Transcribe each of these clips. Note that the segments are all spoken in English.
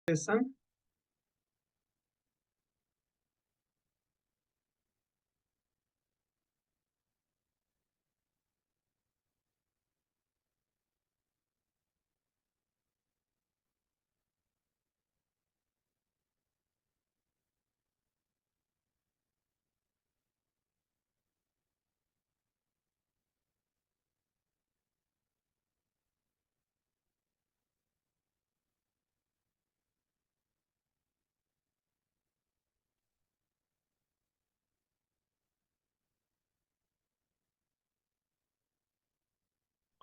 Lesson.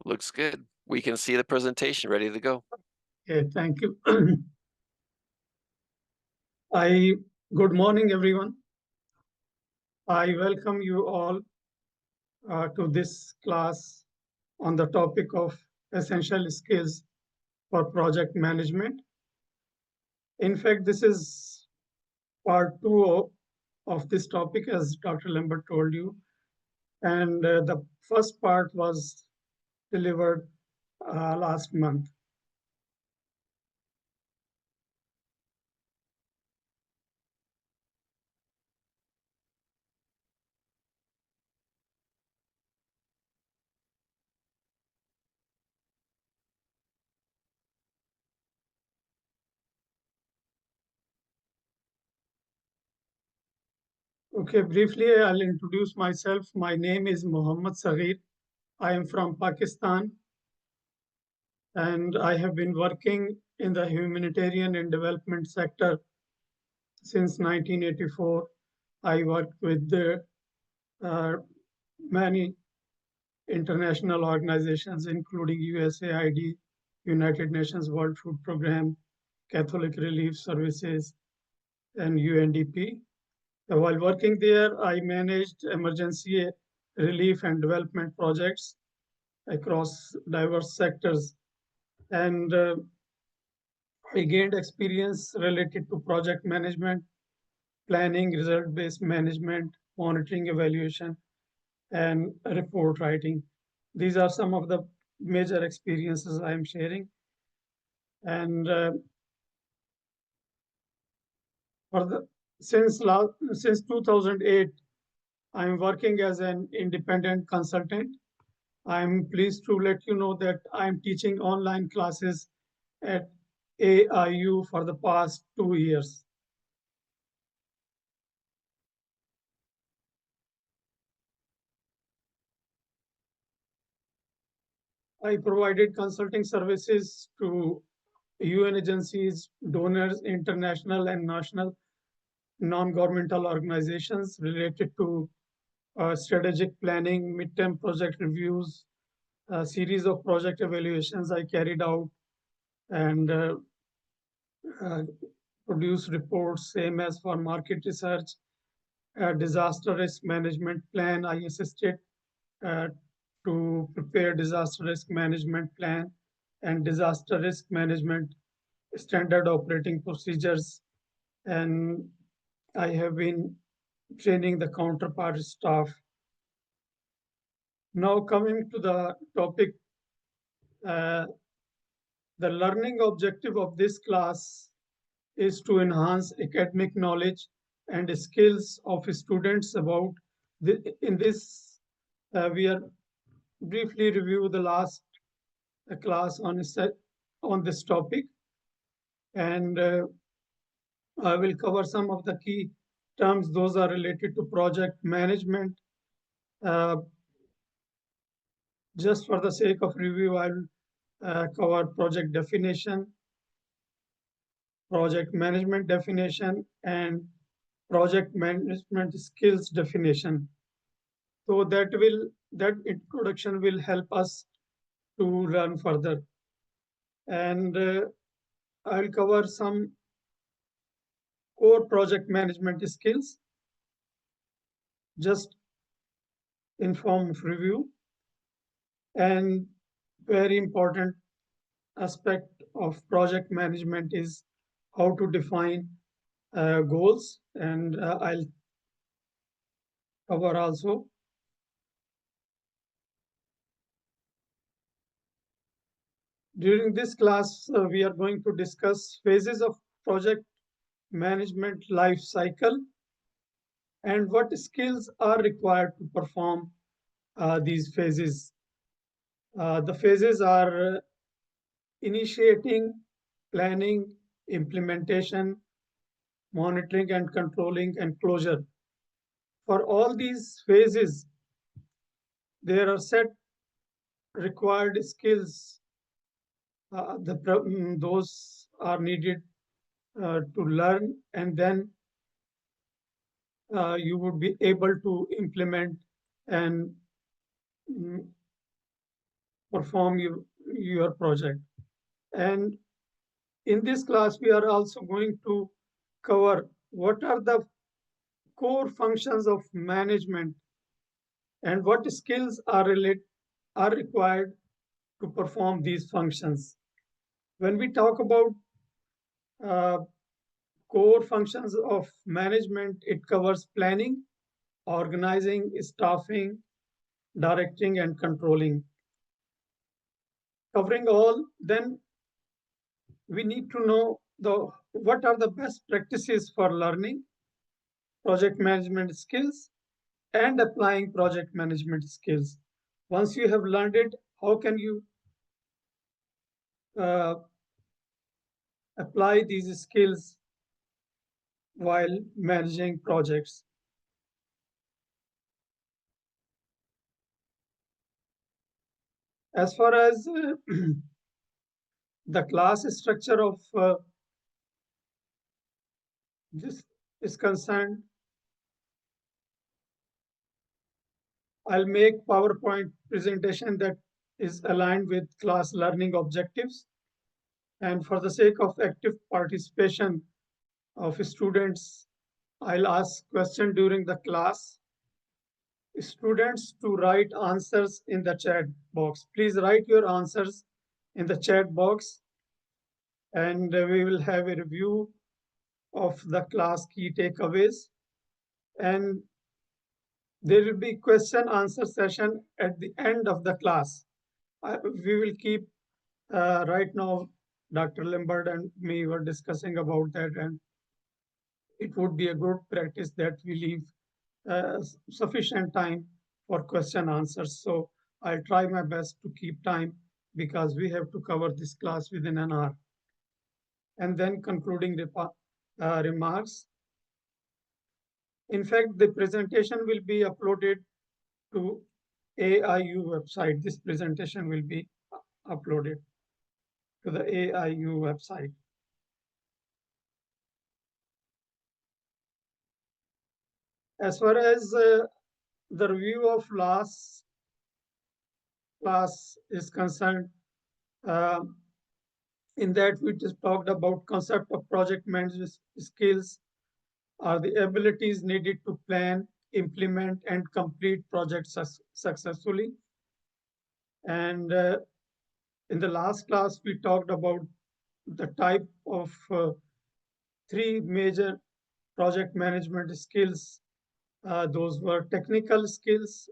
Looks good. We can see the presentation ready to go. Okay, thank you. I Good morning, everyone. I welcome you all to this class on the topic of essential skills for project management. In fact, this is part two of this topic, as Dr. Lambert told you, and the first part was delivered last month. Okay, briefly, I'll introduce myself. My name is Mohammad Saghir. I am from Pakistan, and I have been working in the humanitarian and development sector since 1984. I worked with uh, many international organizations, including USAID, United Nations World Food Programme, Catholic Relief Services, and UNDP. While working there, I managed emergency relief and development projects across diverse sectors. And I gained experience related to project management, planning, result-based management, monitoring, evaluation, and report writing. These are some of the major experiences I am sharing. And for the since 2008, I am working as an independent consultant. I am pleased to let you know that I am teaching online classes at AIU for the past 2 years. I provided consulting services to UN agencies, donors, international and national non-governmental organizations related to strategic planning, midterm project reviews, a series of project evaluations I carried out, and uh, produce reports, same as for market research, disaster risk management plan. I assisted uh, to prepare disaster risk management plan and disaster risk management standard operating procedures. And I have been training the counterpart staff. Now coming to the topic, uh, the learning objective of this class is to enhance academic knowledge and skills of students about in this we are briefly review the last class on this topic, and I will cover some of the key terms. Those are related to project management. Uh, just for the sake of review, I'll cover project definition, project management definition, and project management skills definition. So that introduction will help us to learn further. And I'll cover some core project management skills, just in form of review. And very important aspect of project management is how to define goals. And I'll cover also. During this class, we are going to discuss phases of project management life cycle and what skills are required to perform these phases. The phases are initiating, planning, implementation, monitoring and controlling, and closure. For all these phases, there are set required skills. Those are needed to learn, and then you would be able to implement and mm, perform your project. And in this class, we are also going to cover what are the core functions of management and what skills are required to perform these functions. When we talk about uh, core functions of management, it covers planning, organizing, staffing, directing, and controlling. Covering all, then we need to know what are the best practices for learning project management skills and applying project management skills. Once you have learned it, how can you apply these skills while managing projects? As far as the class structure of this is concerned, I'll make PowerPoint presentation that is aligned with class learning objectives. And for the sake of active participation of students, I'll ask question during the class. Students to write answers in the chat box. Please write your answers in the chat box, and we will have a review of the class key takeaways. And there will be question answer session at the end of the class. We will keep right now, Dr. Limbard and me were discussing about that, and it would be a good practice that we leave sufficient time for question answers. So I'll try my best to keep time because we have to cover this class within an hour. And then concluding remarks. In fact, the presentation will be uploaded to AIU website. This presentation will be uploaded to the AIU website. As far as the review of last class is concerned, in that we just talked about concept of project management skills are the abilities needed to plan, implement, and complete projects successfully. And in the last class, we talked about the type of three major project management skills. Those were technical skills,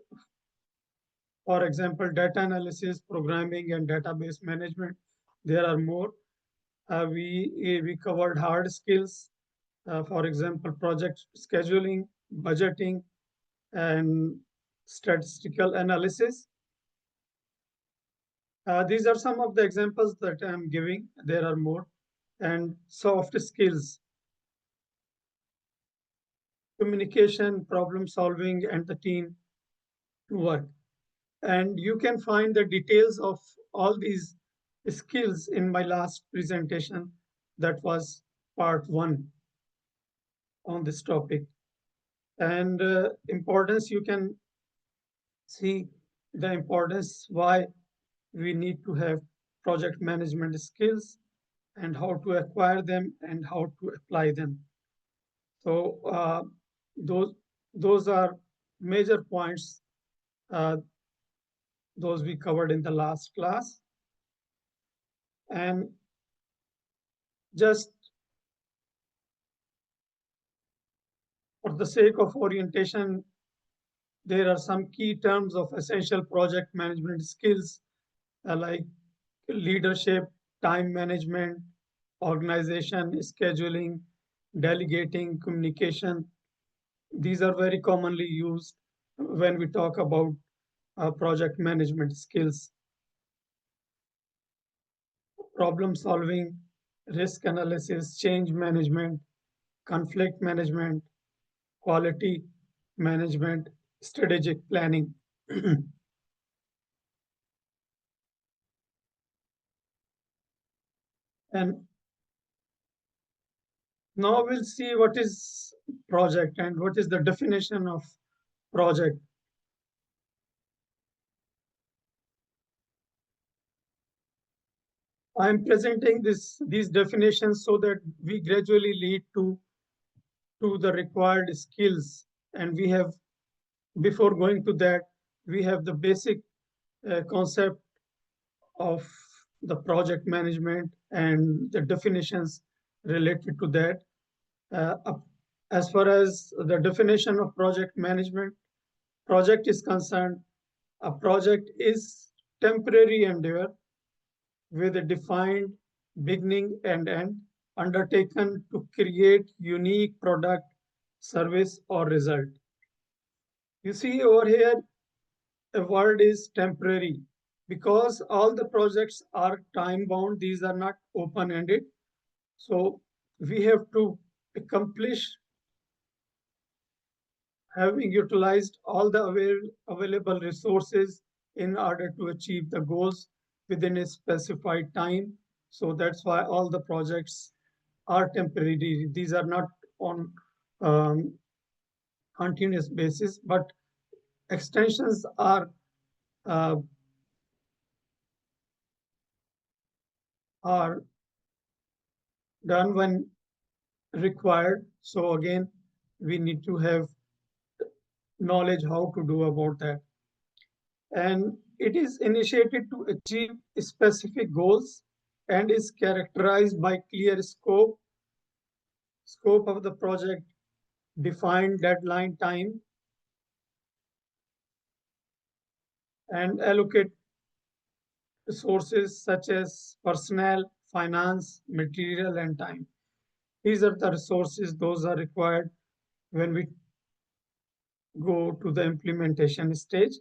for example, data analysis, programming, and database management. There are more. We covered hard skills, for example, project scheduling, budgeting, and statistical analysis. These are some of the examples that I'm giving. There are more. And soft skills, communication, problem solving, and the team work. And you can find the details of all these skills in my last presentation. That was part 1 on this topic. And importance, you can see the importance why we need to have project management skills and how to acquire them and how to apply them. So those are major points those we covered in the last class. And just for the sake of orientation, there are some key terms of essential project management skills like leadership, time management, organization, scheduling, delegating, communication. These are very commonly used when we talk about project management skills. Problem solving, risk analysis, change management, conflict management, quality management, strategic planning. And now we'll see what is project and what is the definition of project. I'm presenting these definitions so that we gradually lead to the required skills. And we have, before going to that, we have the basic concept of the project management and the definitions related to that. As far as the definition of project management, project is concerned, a project is temporary endeavor with a defined beginning and end undertaken to create unique product, service, or result. You see over here, a word is temporary because all the projects are time bound. These are not open ended. So we have to accomplish having utilized all the available resources in order to achieve the goals within a specified time. So that's why all the projects are temporary. These are not on continuous basis, but extensions are done when required. So again, we need to have knowledge how to do about that. And it is initiated to achieve specific goals and is characterized by clear scope of the project, defined deadline time, and allocate resources such as personnel, finance, material, and time. These are the resources, those are required when we go to the implementation stage.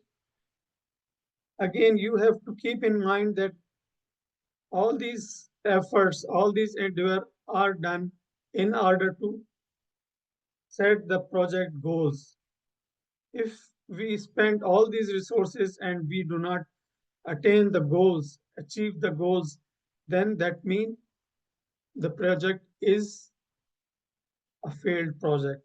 Again, you have to keep in mind that all these efforts, all these endeavor are done in order to set the project goals. If we spend all these resources and we do not attain the goals, achieve the goals, then that means the project is a failed project.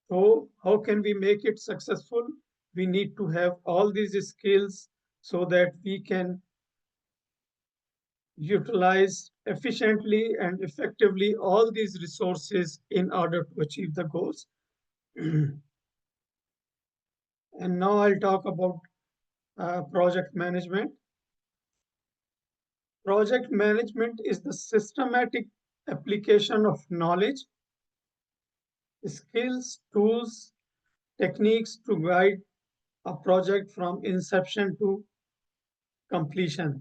So how can we make it successful? We need to have all these skills so that we can utilize efficiently and effectively all these resources in order to achieve the goals. And now I'll talk about project management. Project management is the systematic application of knowledge, skills, tools, techniques to guide a project from inception to completion.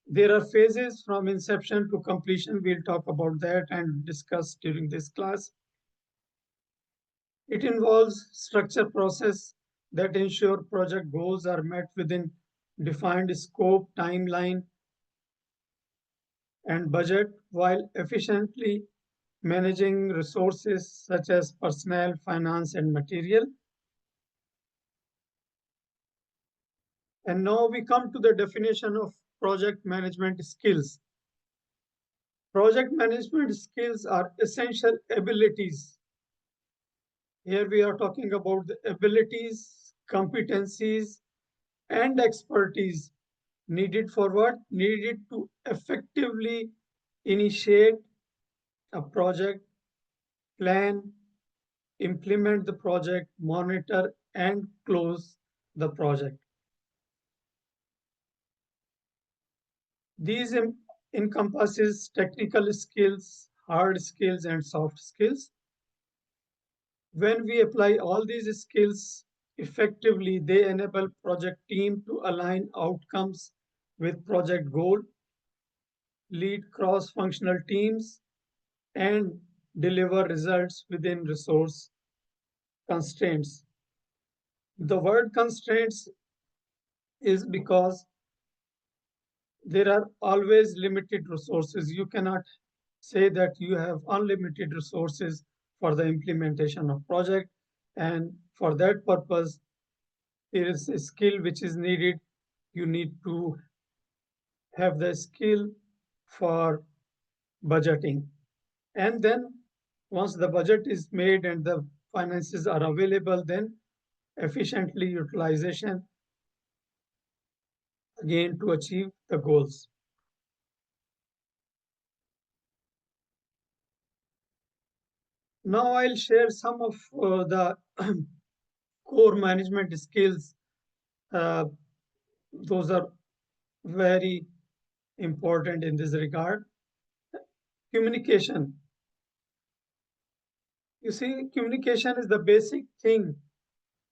There are phases from inception to completion. We'll talk about that and discuss during this class. It involves structure process that ensure project goals are met within defined scope, timeline, and budget while efficiently managing resources such as personnel, finance, and material. And now we come to the definition of project management skills. Project management skills are essential abilities. Here we are talking about the abilities, competencies, and expertise needed for what? Needed to effectively initiate a project, plan, implement the project, monitor, and close the project. These encompasses technical skills, hard skills, and soft skills. When we apply all these skills effectively, they enable project team to align outcomes with project goal, lead cross-functional teams, and deliver results within resource constraints. The word constraints is because there are always limited resources. You cannot say that you have unlimited resources for the implementation of project, and for that purpose there is a skill which is needed. You need to have the skill for budgeting, and then once the budget is made and the finances are available, then efficiently utilization again to achieve the goals. Now I'll share some of the core management skills. Uh, those are very important in this regard. Communication. You see, communication is the basic thing,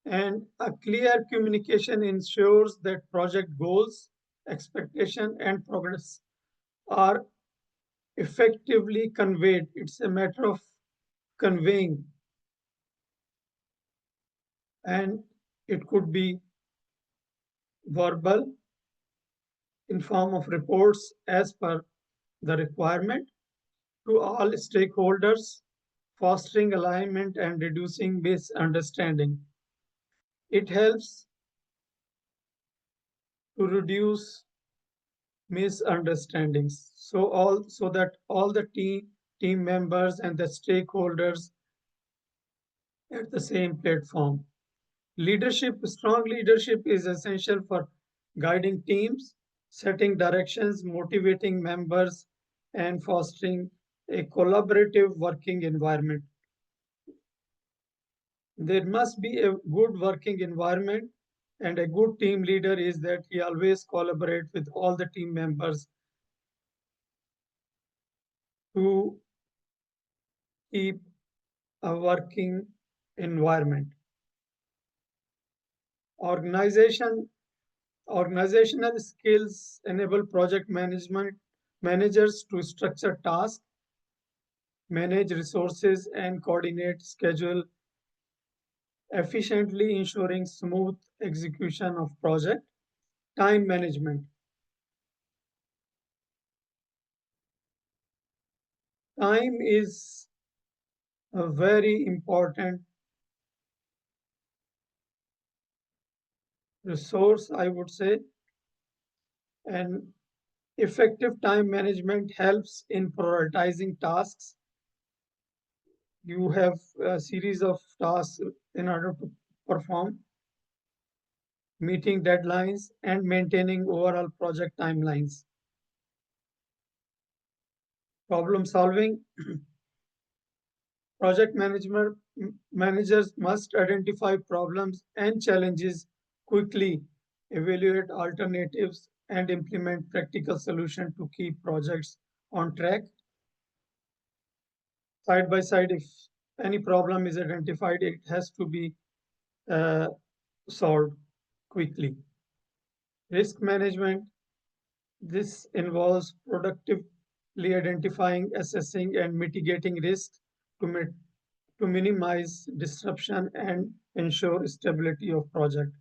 and a clear communication ensures that project goals, expectation, and progress are effectively conveyed. It's a matter of conveying, and it could be verbal in form of reports as per the requirement to all stakeholders, fostering alignment and reducing misunderstanding. It helps to reduce misunderstandings so that all the team members and the stakeholders at the same platform. Strong leadership is essential for guiding teams, setting directions, motivating members, and fostering a collaborative working environment. There must be a good working environment, and a good team leader is that he always collaborate with all the team members to keep a working environment. Organization Organizational skills enable project management managers to structure tasks, manage resources, and coordinate schedule efficiently, ensuring smooth execution of project. Time management. Time is a very important resource, I would say, and effective time management helps in prioritizing tasks. You have a series of tasks in order to perform, meeting deadlines, and maintaining overall project timelines. Problem solving. Project managers must identify problems and challenges quickly, evaluate alternatives, and implement practical solutions to keep projects on track. Side by side, if any problem is identified, it has to be uh, solved quickly. Risk management. This involves productively identifying, assessing, and mitigating risks to, to minimize disruption and ensure stability of project.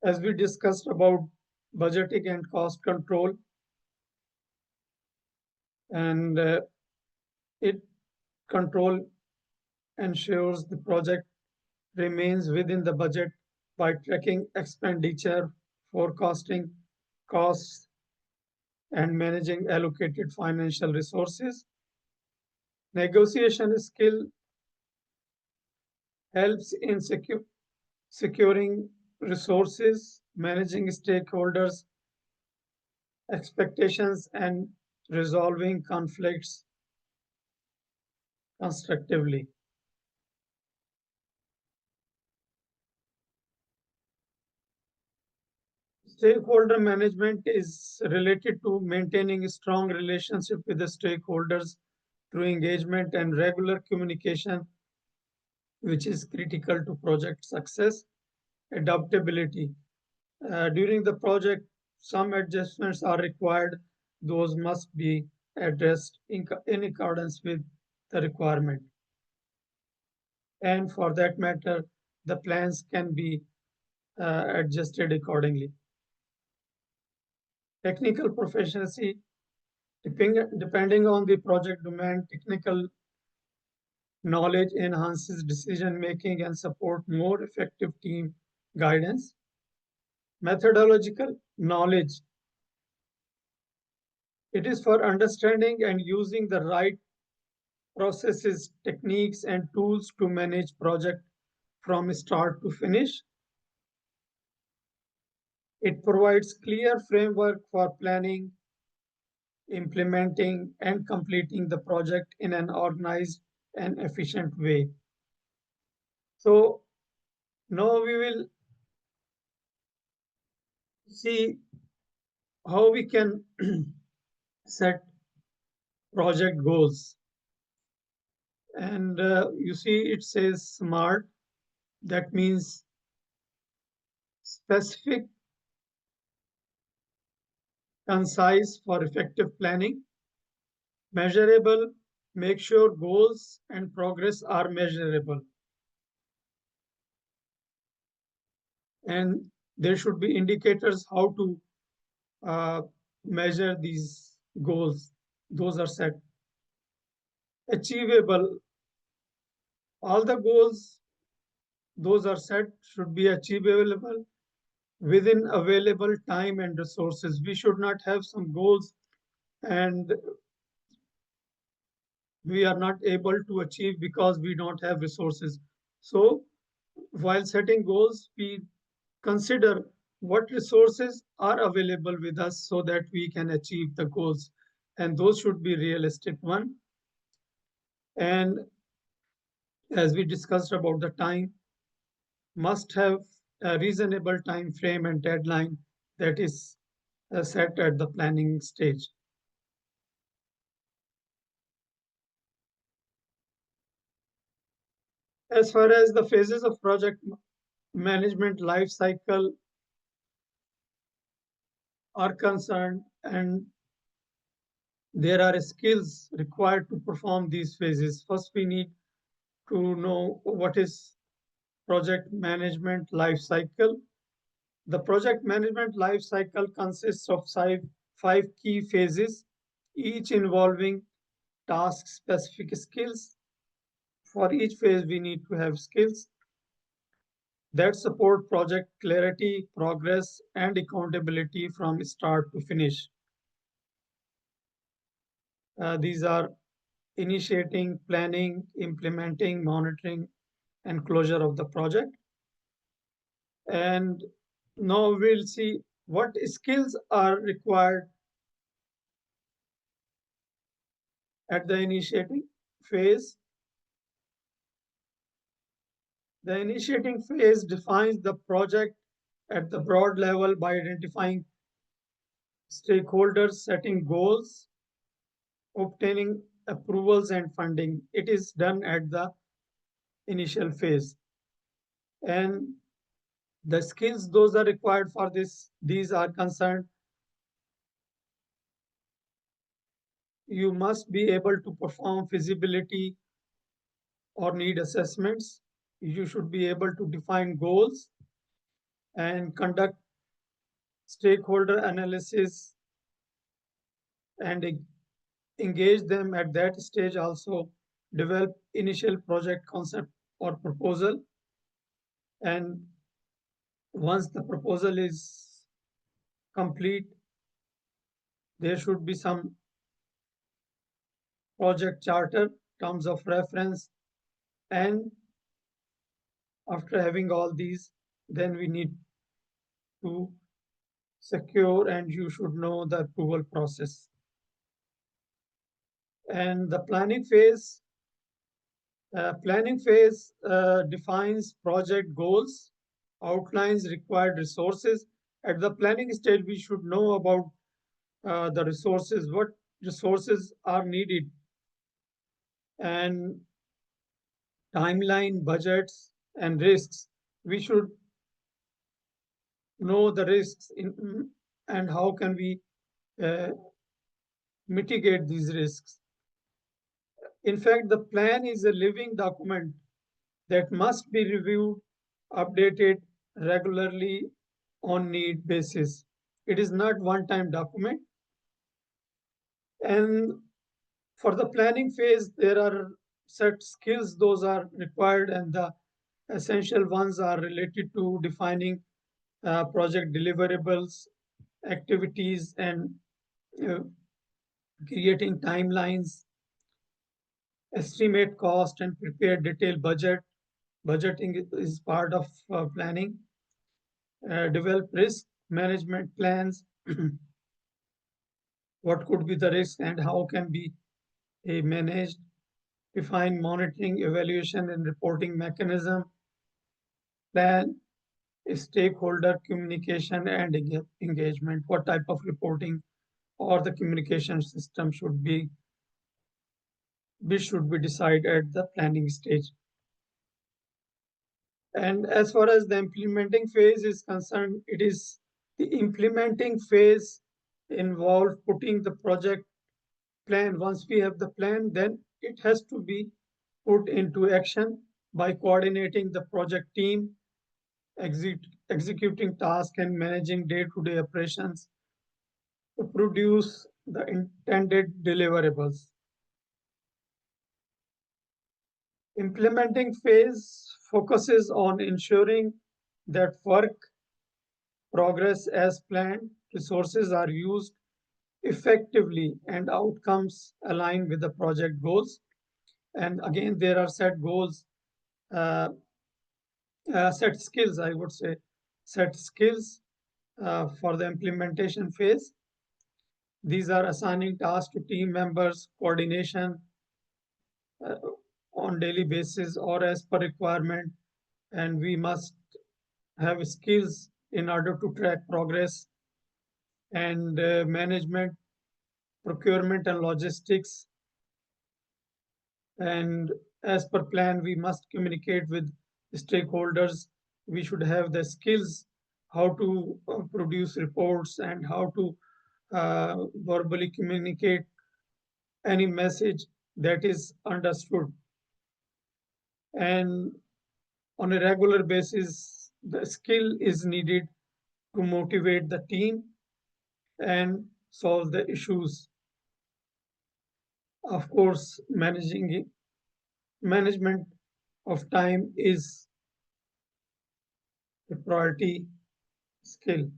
As we discussed about budgeting and cost control, and it control ensures the project remains within the budget by tracking expenditure, forecasting costs, and managing allocated financial resources. Negotiation skill helps in securing resources, managing stakeholders' expectations, and resolving conflicts constructively. Stakeholder management is related to maintaining a strong relationship with the stakeholders through engagement and regular communication, which is critical to project success. Adaptability. During the project, some adjustments are required. Those must be addressed in accordance with the requirement. And for that matter, the plans can be adjusted accordingly. Technical proficiency, depending on the project domain, technical knowledge enhances decision making and support more effective team guidance. Methodological knowledge, it is for understanding and using the right processes, techniques, and tools to manage project from start to finish. It provides clear framework for planning, implementing, and completing the project in an organized and efficient way. So now we will see how we can set project goals. And you see it says SMART. That means specific, concise for effective planning, measurable, make sure goals and progress are measurable. And there should be indicators how to measure these goals. Those are set. Achievable, all the goals, those are set, should be achievable within available time and resources. We should not have some goals and we are not able to achieve because we don't have resources. So while setting goals, we consider what resources are available with us so that we can achieve the goals. And those should be realistic one. And as we discussed about the time, must have a reasonable time frame and deadline that is set at the planning stage. As far as the phases of project management life cycle are concerned, and there are skills required to perform these phases. First, we need to know what is project management life cycle. The project management life cycle consists of five key phases, each involving task-specific skills. For each phase, we need to have skills that support project clarity, progress, and accountability from start to finish. These are initiating, planning, implementing, monitoring, and closure of the project. And now we'll see what skills are required at the initiating phase. The initiating phase defines the project at the broad level by identifying stakeholders, setting goals, obtaining approvals, and funding. It is done at the initial phase. And the skills those are required for this, these are concerned. You must be able to perform feasibility or need assessments. You should be able to define goals and conduct stakeholder analysis and engage them at that stage. Also develop initial project concept or proposal. And once the proposal is complete, there should be some project charter, terms of reference, and after having all these, then we need to secure and you should know the approval process. And the planning phase defines project goals, outlines required resources. At the planning stage, we should know about the resources, what resources are needed, and timeline, budgets, and risks. We should know the risks and how can we mitigate these risks. In fact, the plan is a living document that must be reviewed, updated regularly on need basis. It is not one-time document. And for the planning phase, there are set skills, those are required, and the essential ones are related to defining project deliverables, activities, and uh, creating timelines, estimate cost, and prepare detailed budget. Budgeting is part of planning. Develop risk management plans. What could be the risk and how can be managed? Define monitoring, evaluation, and reporting mechanism. Plan stakeholder communication and engagement. What type of reporting or the communication system should be decided at the planning stage. And as far as the implementing phase is concerned, it is the implementing phase involved putting the project plan. Once we have the plan, then it has to be put into action by coordinating the project team, executing tasks, and managing day-to-day operations to produce the intended deliverables. Implementing phase focuses on ensuring that work progress as planned, resources are used effectively, and outcomes align with the project goals. And again, there are set goals, uh, set skills, I would say, set skills for the implementation phase. These are assigning tasks to team members, coordination uh, on daily basis or as per requirement, and we must have skills in order to track progress and management, procurement, and logistics. And as per plan, we must communicate with stakeholders. We should have the skills how to produce reports and how to verbally communicate any message that is understood. And on a regular basis, the skill is needed to motivate the team and solve the issues. Of course, management of time is a priority skill.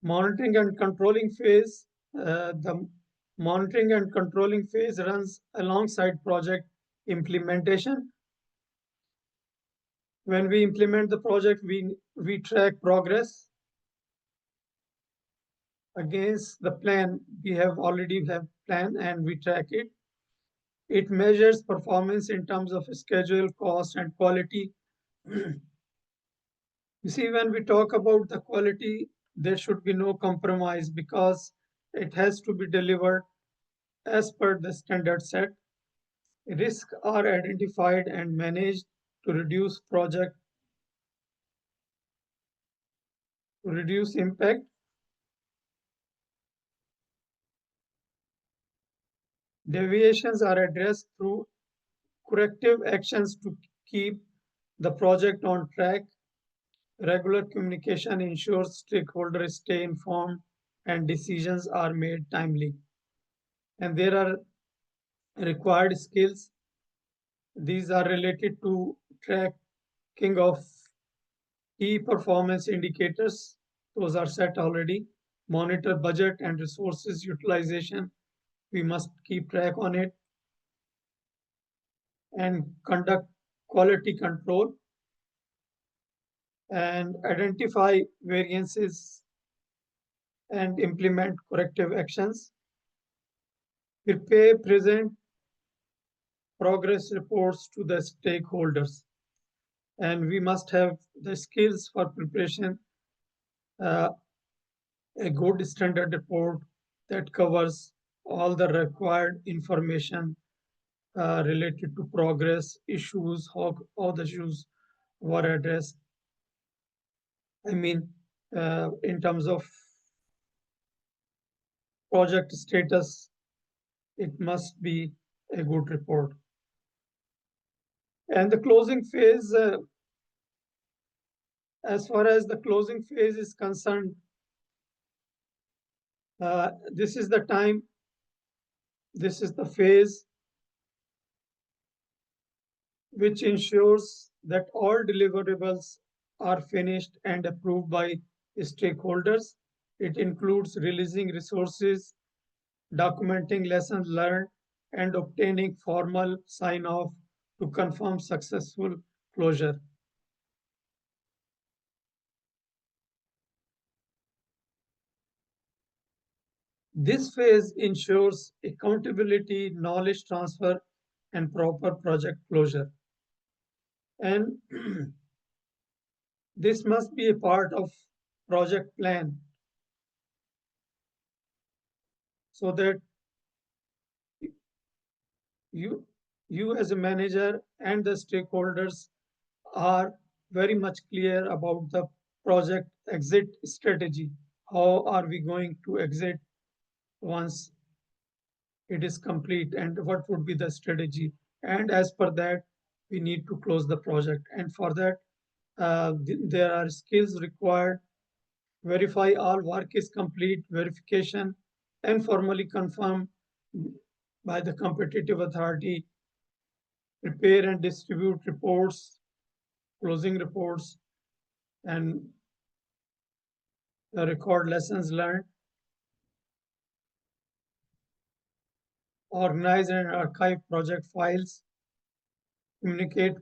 Monitoring and controlling phase, the monitoring and controlling phase runs alongside project implementation. When we implement the project, we track progress against the plan. We have already have plan and we track it. It measures performance in terms of schedule, cost, and quality. You see, when we talk about the quality, there should be no compromise because it has to be delivered as per the standard set. Risks are identified and managed to reduce impact. Deviations are addressed through corrective actions to keep the project on track. Regular communication ensures stakeholders stay informed and decisions are made timely. And there are required skills. These are related to tracking of key performance indicators. Those are set already. Monitor budget and resources utilization. We must keep track on it. And conduct quality control and identify variances and implement corrective actions. Prepare present progress reports to the stakeholders. And we must have the skills for preparation, a good standard report that covers all the required information related to progress, issues, how the issues were addressed. I mean, in terms of project status, it must be a good report. And the closing phase, as far as the closing phase is concerned, this is the time, this is the phase which ensures that all deliverables are finished and approved by stakeholders. It includes releasing resources, documenting lessons learned, and obtaining formal sign-off to confirm successful closure. This phase ensures accountability, knowledge transfer, and proper project closure. And this must be a part of project plan so that you as a manager and the stakeholders are very much clear about the project exit strategy. How are we going to exit once it is complete, and what would be the strategy? And as per that, we need to close the project. And for that, there are skills required. Verify all work is complete, verification, and formally confirmed by the competitive authority. Prepare and distribute reports, closing reports, and record lessons learned. Organize and archive project files. Communicate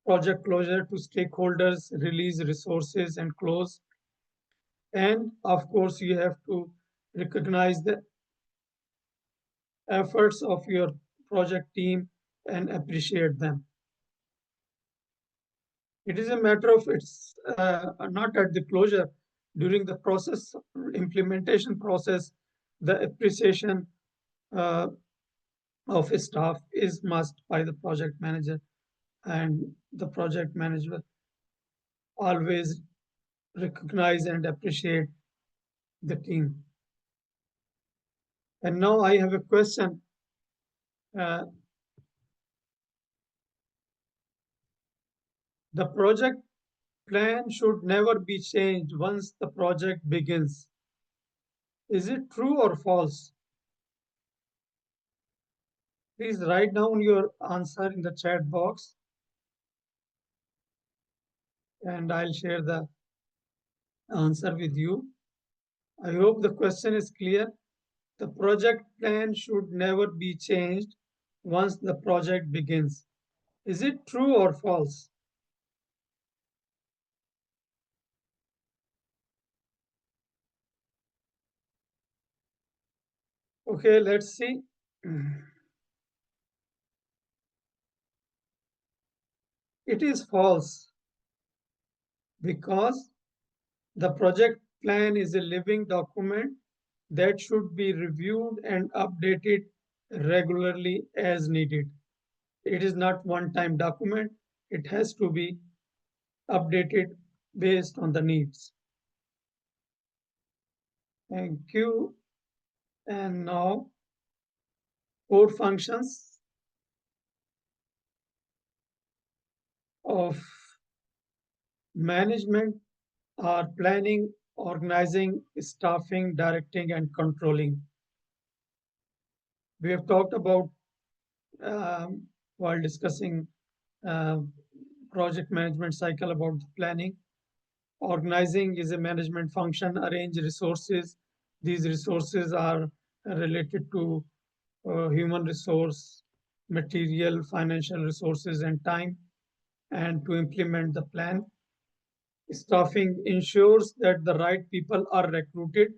project closure to stakeholders, release resources, and close. And of course, you have to recognize the efforts of your project team and appreciate them. It is a matter of it's not at the closure, during the process, implementation process, the appreciation of a staff is must by the project manager, and the project manager always recognize and appreciate the team. And now I have a question. The project plan should never be changed once the project begins. Is it true or false? Please write down your answer in the chat box, and I'll share the answer with you. I hope the question is clear. The project plan should never be changed once the project begins. Is it true or false? Okay, let's see. It is false because the project plan is a living document that should be reviewed and updated regularly as needed. It is not one-time document. It has to be updated based on the needs. Thank you. And now, core functions of management are planning, organizing, staffing, directing, and controlling. We have talked about while discussing project management cycle about the planning. Organizing is a management function, arrange resources. These resources are related to human resource, material, financial resources, and time, and to implement the plan. Staffing ensures that the right people are recruited.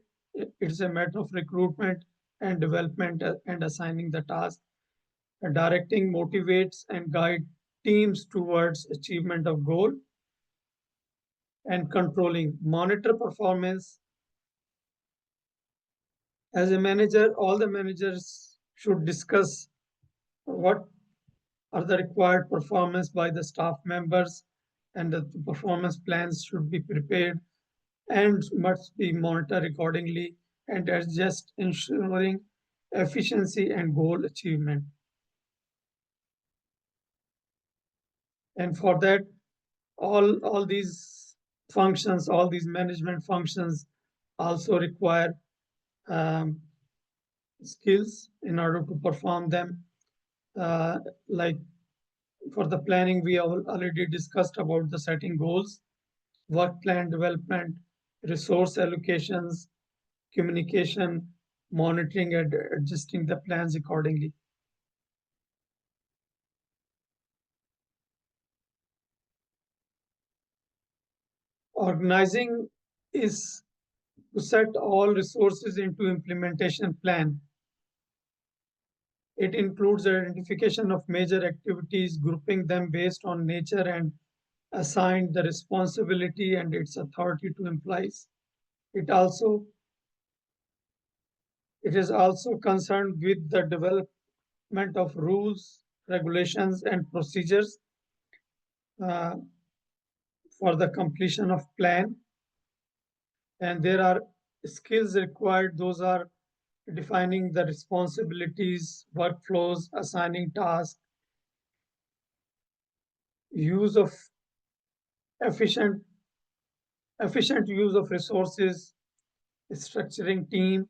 It's a matter of recruitment and development and assigning the task. Directing motivates and guide teams towards achievement of goal. And controlling, monitor performance. As a manager, all the managers should discuss what are the required performance by the staff members and that the performance plans should be prepared and must be monitored accordingly and adjust, ensuring efficiency and goal achievement. And for that, all these functions, all these management functions also require skills in order to perform them. Like for the planning, we have already discussed about the setting goals, work plan development, resource allocations, communication, monitoring, and adjusting the plans accordingly. Organizing is to set all resources into implementation plan. It includes identification of major activities, grouping them based on nature, and assign the responsibility and its authority to employees. It is also concerned with the development of rules, regulations, and procedures for the completion of plan. And there are skills required. Those are defining the responsibilities, workflows, assigning tasks, use of efficient use of resources, structuring team,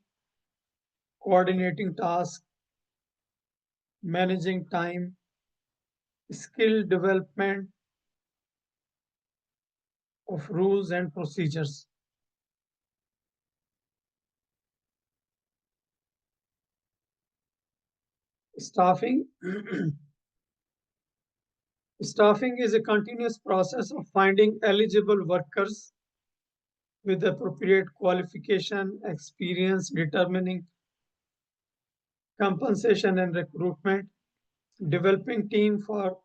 coordinating tasks, managing time, skill development of rules and procedures. Staffing. Staffing is a continuous process of finding eligible workers with appropriate qualification, experience, determining compensation and recruitment, developing team for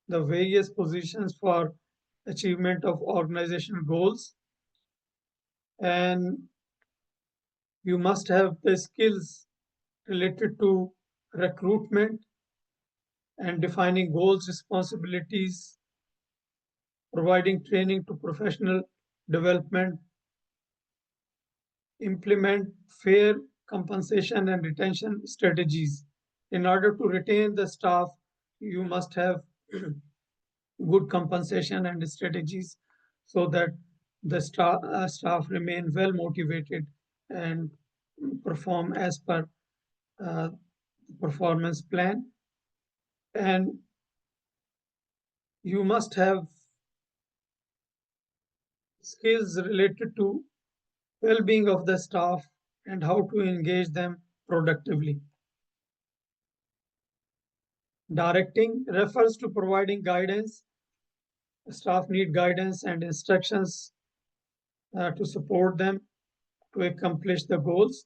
the various positions for achievement of organizational goals. And you must have the skills related to recruitment and defining goals, responsibilities, providing training to professional development, implement fair compensation and retention strategies. In order to retain the staff, you must have good compensation and strategies so that the staff remain well motivated and perform as per performance plan. And you must have skills related to well-being of the staff and how to engage them productively. Directing refers to providing guidance. Staff need guidance and instructions to support them to accomplish the goals.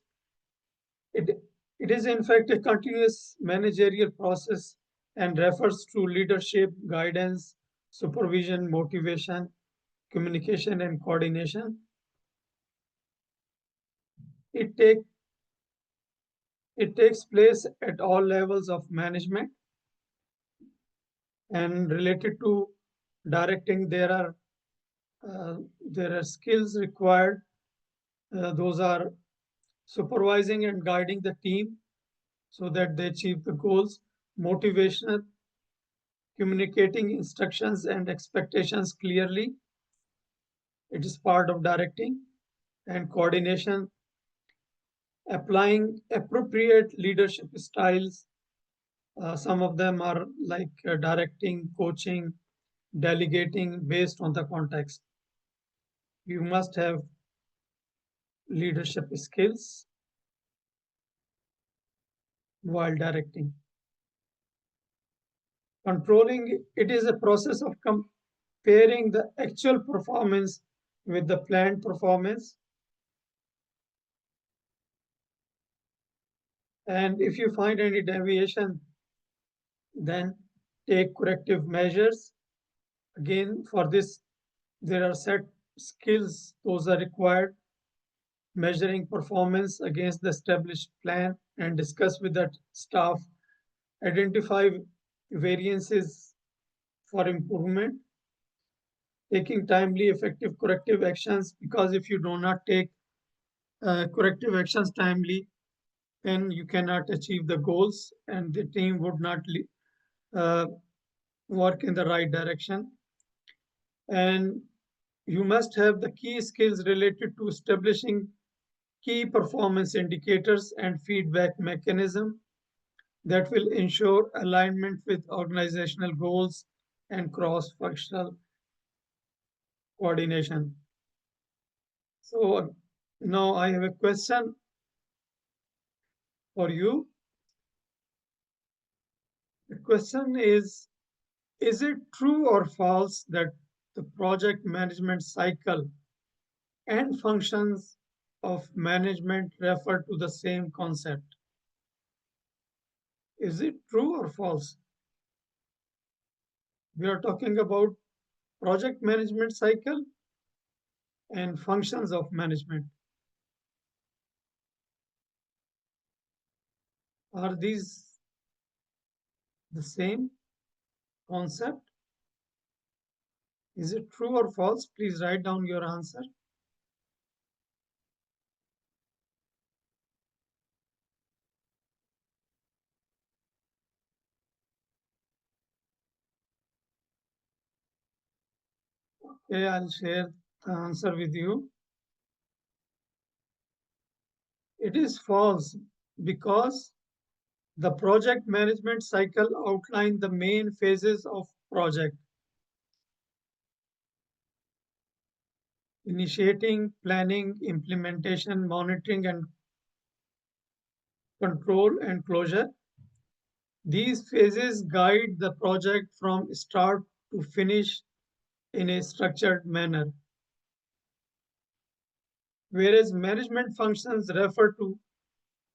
It is in fact a continuous managerial process and refers to leadership, guidance, supervision, motivation, communication, and coordination. It takes place at all levels of management. And related to directing, there are skills required. Those are supervising and guiding the team so that they achieve the goals, motivational, communicating instructions and expectations clearly. It is part of directing, and coordination, applying appropriate leadership styles. Some of them are like directing, coaching, delegating based on the context. You must have leadership skills while directing. Controlling, it is a process of comparing the actual performance with the planned performance. And if you find any deviation, then take corrective measures. Again, for this, there are set skills, those are required. Measuring performance against the established plan and discuss with the staff. Identify variances for improvement. taking timely, effective corrective actions, because if you do not take corrective actions timely, then you cannot achieve the goals and the team would not work in the right direction. And you must have the key skills related to establishing key performance indicators and feedback mechanism that will ensure alignment with organizational goals and cross-functional coordination. So now I have a question for you. The question is it true or false that the project management cycle and functions of management refer to the same concept? Is it true or false? We are talking about project management cycle and functions of management. Are these the same concept? Is it true or false? Please write down your answer. Okay, I'll share the answer with you. It is false because the project management cycle outlines the main phases of project: initiating, planning, implementation, monitoring, and control and closure. These phases guide the project from start to finish in a structured manner, whereas management functions refer to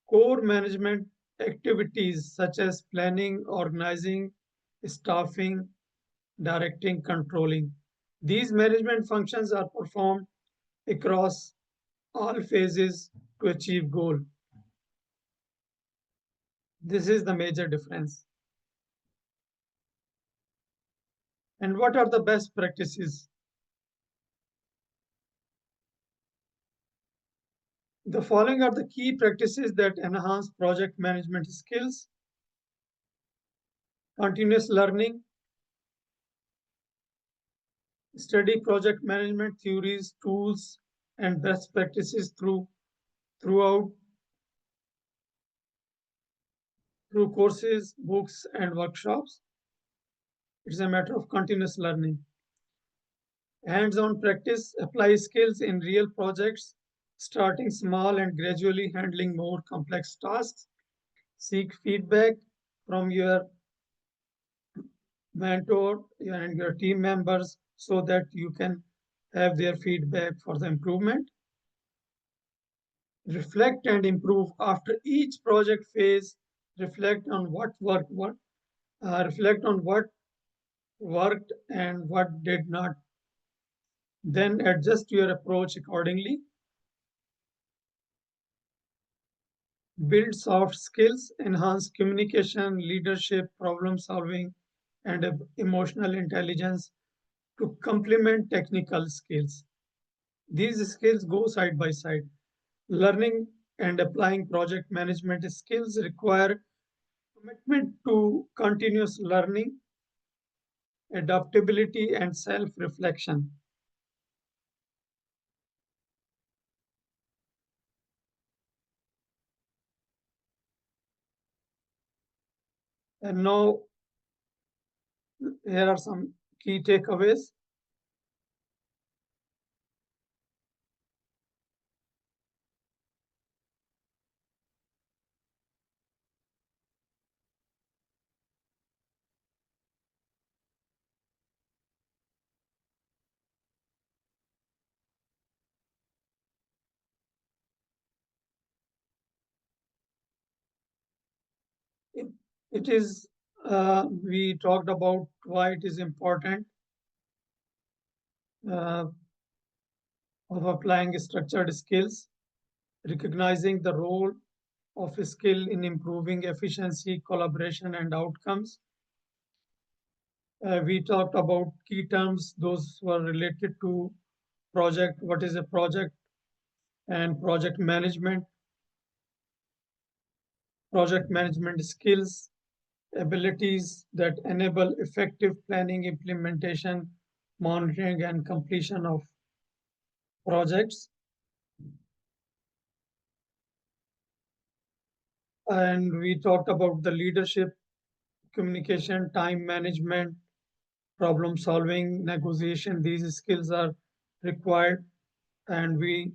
core management activities such as planning, organizing, staffing, directing, controlling. These management functions are performed across all phases to achieve goal. This is the major difference. And what are the best practices? The following are the key practices that enhance project management skills: continuous learning, study project management theories, tools, and best practices throughout through courses, books, and workshops. It's a matter of continuous learning. Hands-on practice, apply skills in real projects, starting small and gradually handling more complex tasks. Seek feedback from your mentor and your team members so that you can have their feedback for the improvement. Reflect and improve after each project phase. Reflect on what worked, reflect on what worked and what did not. Then adjust your approach accordingly. Build soft skills, enhance communication, leadership, problem solving, and emotional intelligence to complement technical skills. These skills go side by side. Learning and applying project management skills require commitment to continuous learning, adaptability, and self-reflection. And now, here are some key takeaways. It, it is, we talked about why it is important uh, of applying structured skills, recognizing the role of a skill in improving efficiency, collaboration, and outcomes. We talked about key terms, those were related to project, what is a project, and project management skills, abilities that enable effective planning, implementation, monitoring, and completion of projects. And we talked about the leadership, communication, time management, problem solving, negotiation. These skills are required. And we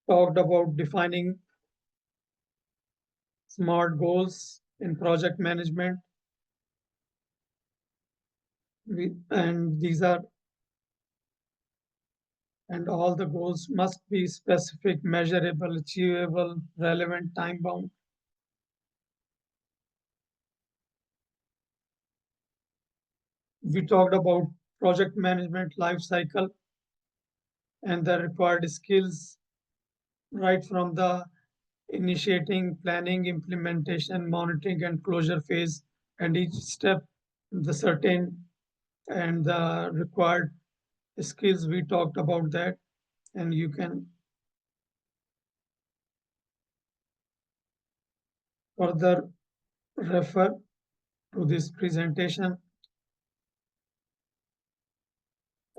talked about defining SMART goals in project management. And these are, and all the goals must be specific, measurable, achievable, relevant, time bound. We talked about project management life cycle and the required skills right from the initiating, planning, implementation, monitoring, and closure phase, and each step, the certain and the required skills. We talked about that, and you can further refer to this presentation.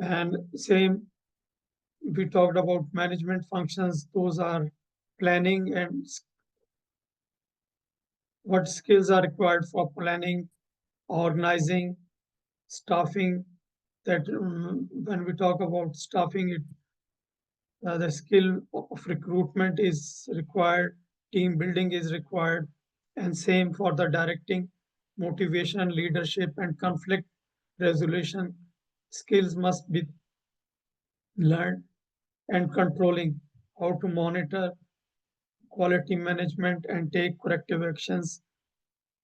And same, we talked about management functions. Those are planning and what skills are required for planning, organizing, staffing. That when we talk about staffing, the skill of recruitment is required, team building is required, and same for the directing, motivation, leadership, and conflict resolution skills must be learned, and controlling, how to monitor quality management and take corrective actions.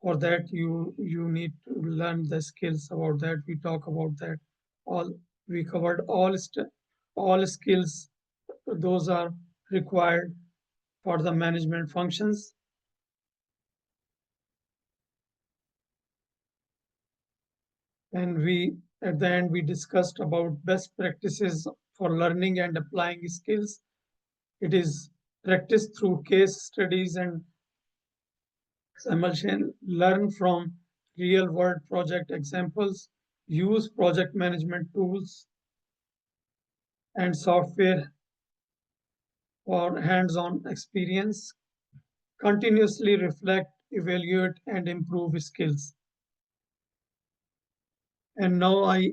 For that, you need to learn the skills about that. We talk about that. All we covered all skills. Those are required for the management functions. And we at the end we discussed about best practices for learning and applying skills. It is practiced through case studies and simulation, learn from real world project examples, use project management tools and software for hands-on experience, continuously reflect, evaluate, and improve skills. And now I